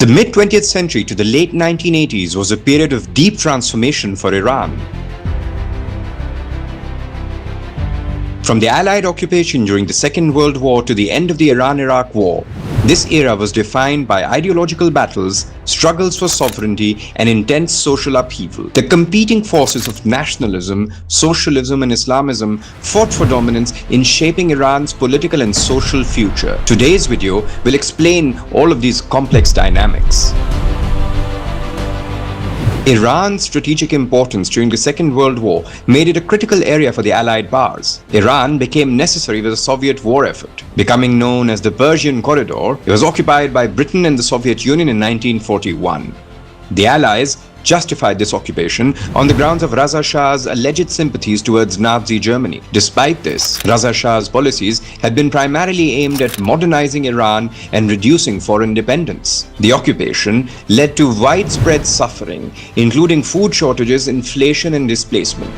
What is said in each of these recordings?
The mid-20th century to the late 1980s was a period of deep transformation for Iran. From the Allied occupation during the Second World War to the end of the Iran-Iraq War, this era was defined by ideological battles, struggles for sovereignty, and intense social upheaval. The competing forces of nationalism, socialism, and Islamism fought for dominance in shaping Iran's political and social future. Today's video will explain all of these complex dynamics. Iran's strategic importance during the Second World War made it a critical area for the Allied powers. Iran became necessary with the Soviet war effort. Becoming known as the Persian Corridor, it was occupied by Britain and the Soviet Union in 1941. The Allies justified this occupation on the grounds of Raza Shah's alleged sympathies towards Nazi Germany. Despite this, Raza Shah's policies had been primarily aimed at modernizing Iran and reducing foreign dependence. The occupation led to widespread suffering, including food shortages, inflation, and displacement.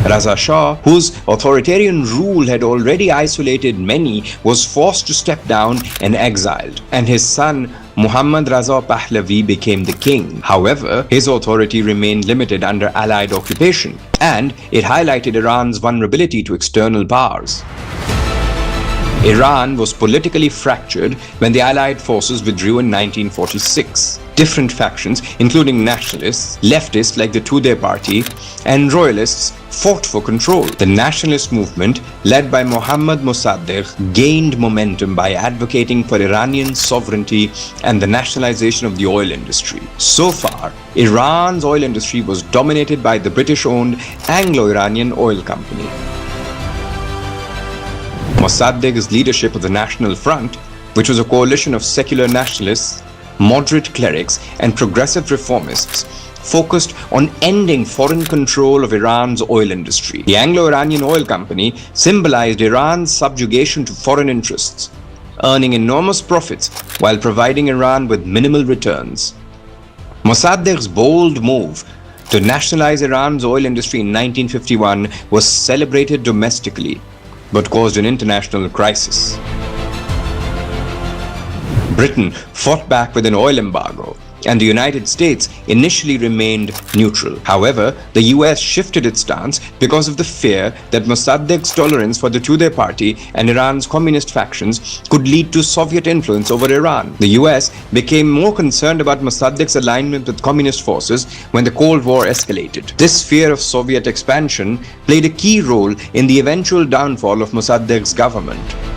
Raza Shah, whose authoritarian rule had already isolated many, was forced to step down and exiled, and his son Muhammad Raza Pahlavi became the king. However, his authority remained limited under Allied occupation, and it highlighted Iran's vulnerability to external powers. Iran was politically fractured when the Allied forces withdrew in 1946. Different factions, including nationalists, leftists like the Tudeh party, and royalists fought for control. The nationalist movement, led by Mohammad Mossadegh, gained momentum by advocating for Iranian sovereignty and the nationalization of the oil industry. So far, Iran's oil industry was dominated by the British-owned Anglo-Iranian Oil Company. Mossadegh's leadership of the National Front, which was a coalition of secular nationalists, moderate clerics, and progressive reformists, focused on ending foreign control of Iran's oil industry. The Anglo-Iranian Oil Company symbolized Iran's subjugation to foreign interests, earning enormous profits while providing Iran with minimal returns. Mossadegh's bold move to nationalize Iran's oil industry in 1951 was celebrated domestically, but caused an international crisis. Britain fought back with an oil embargo, and the United States initially remained neutral. However, the US shifted its stance because of the fear that Mossadegh's tolerance for the Tudeh party and Iran's communist factions could lead to Soviet influence over Iran. The US became more concerned about Mossadegh's alignment with communist forces when the Cold War escalated. This fear of Soviet expansion played a key role in the eventual downfall of Mossadegh's government.